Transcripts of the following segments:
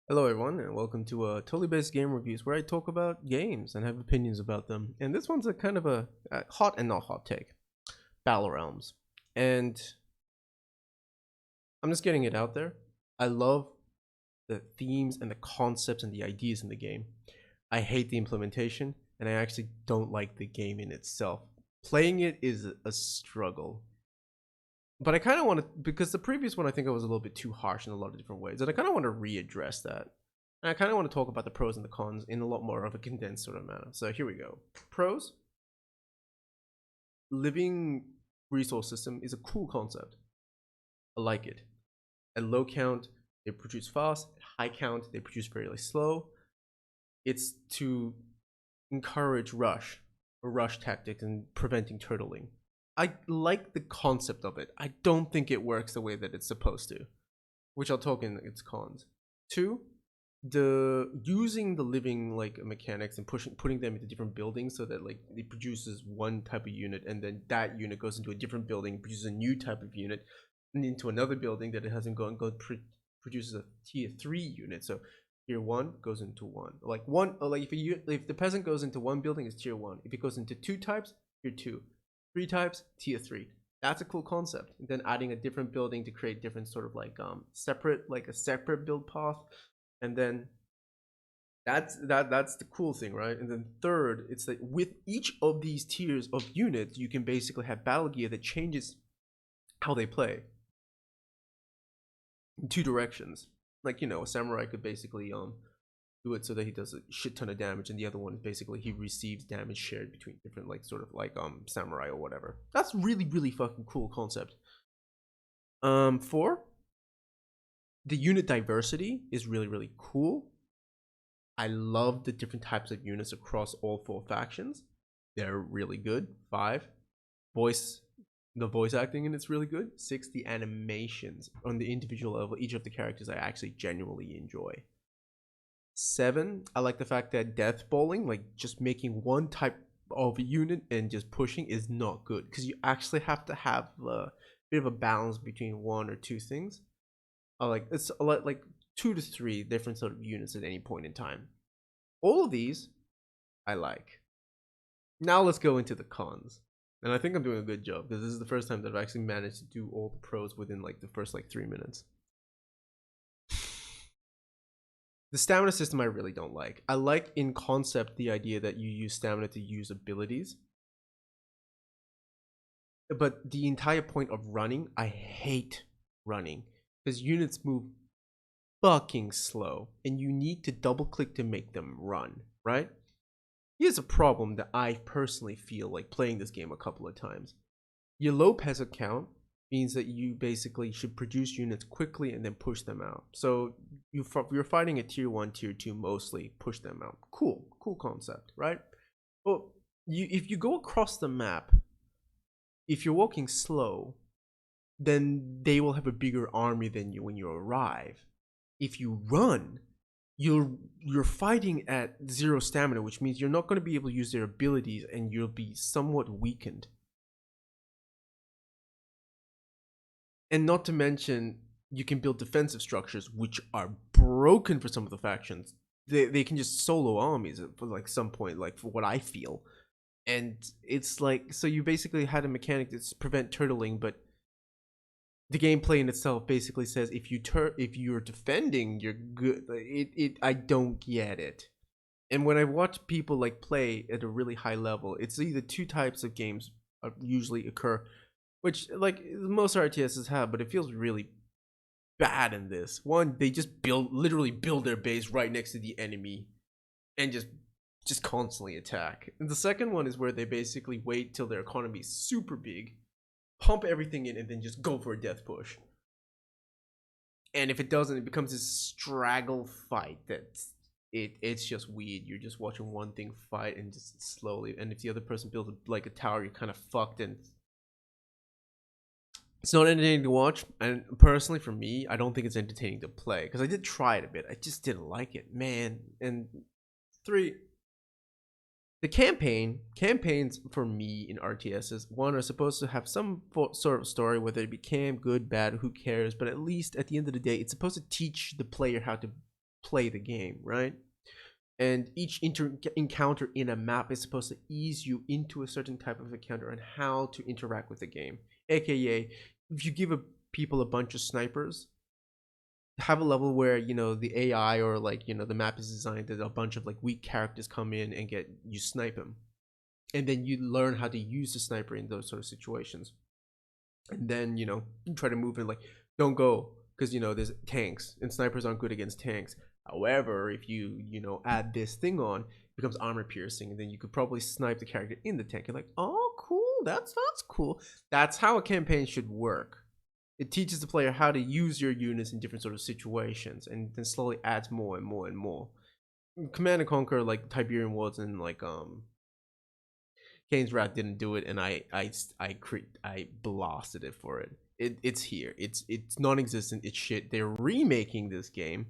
Hello, everyone, and welcome to Totally Based Game Reviews, where I talk about games and have opinions about them. And this one's a kind of a hot and not hot take, Battle Realms. And I'm just getting it out there. I love the themes and the concepts and the ideas in the game. I hate the implementation, and I actually don't like the game in itself. Playing it is a struggle. But I kind of want to, because the previous one I think I was a little bit too harsh in a lot of different ways, and I kind of want to readdress that. And I kind of want to talk about the pros and the cons in a lot more of a condensed sort of manner. So here we go. Pros: living resource system is a cool concept. I like it. At low count, they produce fast. At high count, they produce very slow. It's to encourage rush tactics and preventing turtling. I like the concept of it. I don't think it works the way that it's supposed to, which I'll talk in its cons. Two, the using the living mechanics and putting them into different buildings so that it produces one type of unit, and then that unit goes into a different building, produces a new type of unit, and into another building that it hasn't produces a tier 3 unit. So tier 1 goes into one, if the peasant goes into one building, it's tier 1. If it goes into two types, tier 2. Three types, tier 3. That's a cool concept. And then adding a different building to create different sort of a separate build path. And then that's the cool thing, right? And then third, it's that with each of these tiers of units, you can basically have battle gear that changes how they play in two directions. A samurai could basically do it so that he does a shit ton of damage, and the other one is basically he receives damage shared between different samurai or whatever. That's really fucking cool concept. Four, the unit diversity is really cool. I love the different types of units across all four factions. They're really good. Five, the voice acting in it's really good. Six, the animations on the individual level, each of the characters I actually genuinely enjoy. Seven, I like the fact that death bowling, like just making one type of unit and just pushing, is not good, because you actually have to have a bit of a balance between one or two things. It's a lot, like 2 to 3 different sort of units at any point in time. All of these I like. Now let's go into the cons. And I think I'm doing a good job, because this is the first time that I've actually managed to do all the pros within the first 3 minutes. The stamina system I really don't like. I like in concept the idea that you use stamina to use abilities. But the entire point of running, I hate running, because units move fucking slow and you need to double click to make them run, right? Here's a problem that I personally feel like playing this game a couple of times. Your low peasant count means that you basically should produce units quickly and then push them out. So you're fighting a tier 1, tier 2 mostly, push them out. Cool concept, right? Well, if you go across the map, if you're walking slow, then they will have a bigger army than you when you arrive. If you run, you're fighting at 0 stamina, which means you're not going to be able to use their abilities and you'll be somewhat weakened. And not to mention, you can build defensive structures, which are broken for some of the factions. They can just solo armies for some point, for what I feel. And it's so you basically had a mechanic that's prevent turtling, but the gameplay in itself basically says if you're defending, you're good. I don't get it. And when I watch people play at a really high level, it's either two types of games usually occur, which most RTSs have, but it feels really bad in this. One, they just literally build their base right next to the enemy and just constantly attack. And the second one is where they basically wait till their economy is super big, pump everything in, and then just go for a death push. And if it doesn't, it becomes this straggle fight it's just weird. You're just watching one thing fight and just slowly, and if the other person builds a tower, you're kind of fucked, and it's not entertaining to watch. And personally, for me, I don't think it's entertaining to play, because I did try it a bit. I just didn't like it, man. And three, the campaigns for me in RTSs, one, are supposed to have some sort of story, whether it be good, bad, who cares, but at least at the end of the day, it's supposed to teach the player how to play the game, right? And each encounter in a map is supposed to ease you into a certain type of encounter and how to interact with the game. AKA, if you give people a bunch of snipers, have a level where the AI or the map is designed that a bunch of weak characters come in and get you snipe them, and then you learn how to use the sniper in those sort of situations, and then you try to move in don't go because there's tanks and snipers aren't good against tanks. However, if you add this thing on, it becomes armor piercing, and then you could probably snipe the character in the tank. You're like, oh cool, that's cool. That's how a campaign should work. It teaches the player how to use your units in different sort of situations, and then slowly adds more and more and more. Command and Conquer, like Tiberian Wars and Kane's Wrath didn't do it, and I blasted it for it. It's here. It's non-existent. It's shit. They're remaking this game.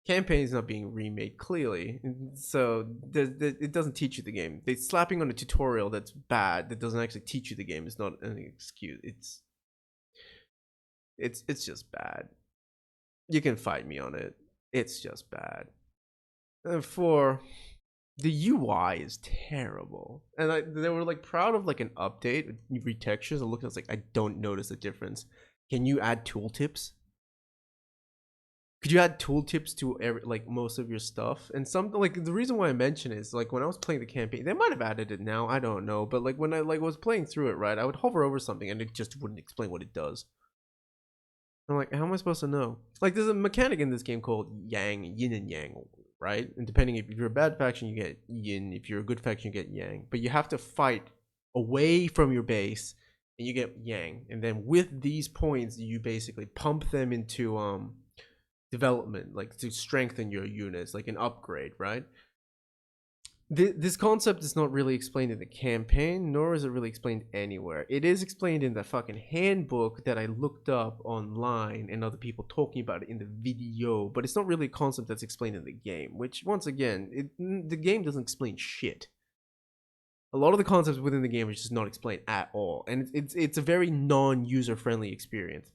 Campaign is not being remade clearly, so it doesn't teach you the game. They're slapping on a tutorial that's bad that doesn't actually teach you the game. It's not an excuse. It's just bad. You can fight me on it. It's just bad. For the UI is terrible, and they were proud of an update, retextures. I looked, I was I don't notice a difference. Can you add tooltips? Could you add tooltips to most of your stuff? And something the reason why I mention is when I was playing the campaign, they might have added it now. I don't know, but when I was playing through it, right, I would hover over something and it just wouldn't explain what it does. I'm how am I supposed to know? There's a mechanic in this game called yin and yang, right? And depending if you're a bad faction, you get yin. If you're a good faction, you get yang. But you have to fight away from your base, and you get yang. And then with these points, you basically pump them into development, to strengthen your units, an upgrade, right? This concept is not really explained in the campaign, nor is it really explained anywhere. It is explained in the fucking handbook that I looked up online and other people talking about it in the video, but it's not really a concept that's explained in the game, which once again, the game doesn't explain shit. A lot of the concepts within the game are just not explained at all, and it's a very non-user friendly experience.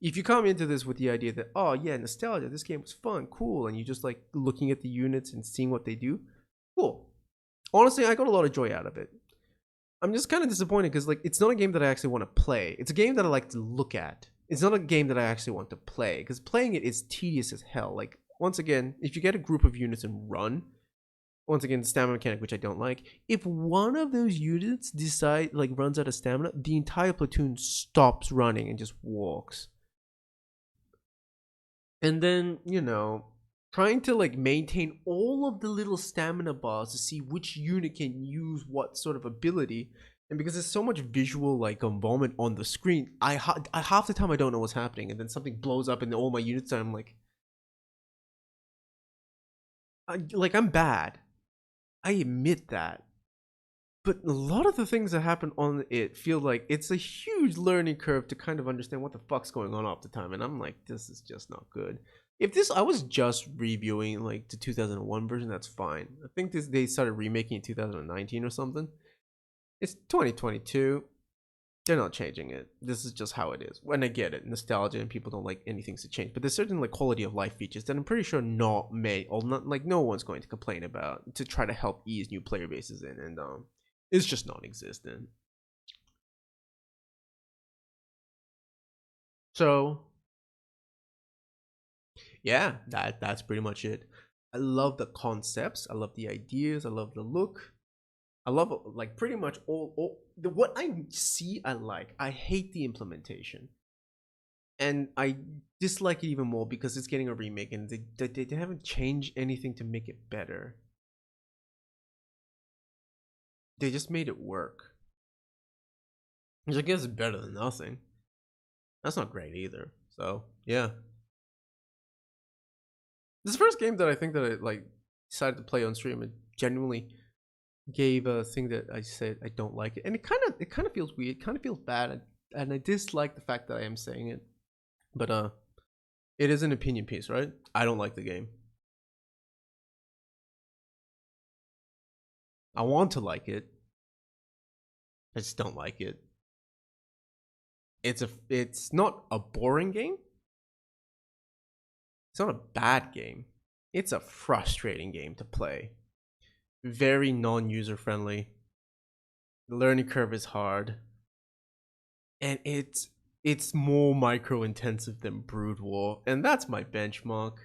If you come into this with the idea that, oh yeah, nostalgia, this game was fun, cool, and you just looking at the units and seeing what they do, cool. Honestly, I got a lot of joy out of it. I'm just kind of disappointed because it's not a game that I actually want to play. It's a game that I like to look at. It's not a game that I actually want to play because playing it is tedious as hell. Once again, if you get a group of units and run, once again, stamina mechanic, which I don't like. If one of those units runs out of stamina, the entire platoon stops running and just walks. And then, trying to maintain all of the little stamina bars to see which unit can use what sort of ability, and because there's so much visual involvement on the screen, I half the time I don't know what's happening, and then something blows up and all my units, and I'm bad. I admit that, but a lot of the things that happen on it feel like it's a huge learning curve to kind of understand what the fuck's going on all the time, and I'm this is just not good. If I was just reviewing the 2001 version, that's fine. I think they started remaking in 2019 or something. It's 2022. They're not changing it. This is just how it is. When I get it, nostalgia, and people don't like anything to change. But there's certain quality of life features that I'm pretty sure no one's going to complain about to try to help ease new player bases in, and it's just non-existent. So yeah, that's pretty much it. I love the concepts, I love the ideas, I love the look, I love pretty much all what I see. I hate the implementation, and I dislike it even more because it's getting a remake, and they haven't changed anything to make it better. They just made it work, which I guess is better than nothing. That's not great either. So yeah. This is the first game that I think that I decided to play on stream and genuinely gave a thing that I said I don't like it, and it kind of feels weird, it kind of feels bad, and I dislike the fact that I am saying it, but it is an opinion piece, right? I don't like the game. I want to like it. I just don't like it. It's not a boring game. It's not a bad game. It's a frustrating game to play. Very non-user friendly. The learning curve is hard. And it's more micro intensive than Brood War, and that's my benchmark.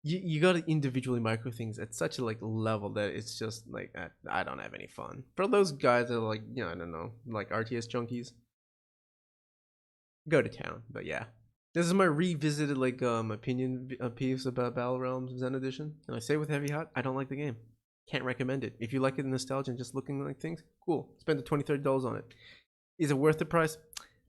You gotta individually micro things at such a like level that it's just like I don't have any fun. For those guys that are like, you know, I don't know, like RTS junkies, go to town. But yeah, this is my revisited like opinion piece about Battle Realms Zen Edition, and I say with heavy heart, I don't like the game. Can't recommend it. If you like it in nostalgia and just looking like things, cool. Spend the $20-$30 on it. Is it worth the price?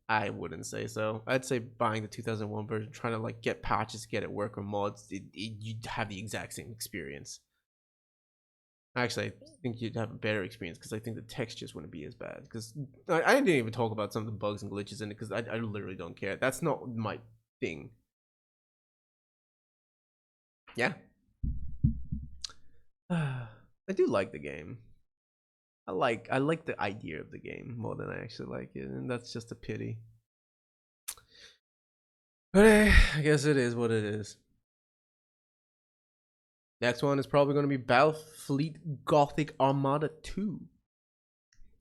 I wouldn't say so. I'd say buying the 2001 version, trying to like get patches, get it work or mods, you'd have the exact same experience. Actually, I think you'd have a better experience because I think the textures wouldn't be as bad. Because I didn't even talk about some of the bugs and glitches in it because I literally don't care. That's not my thing. Yeah, I do like the game. I like the idea of the game more than I actually like it, and that's just a pity. But I guess it is what it is. Next one is probably going to be Battlefleet Gothic Armada 2.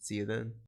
See you then.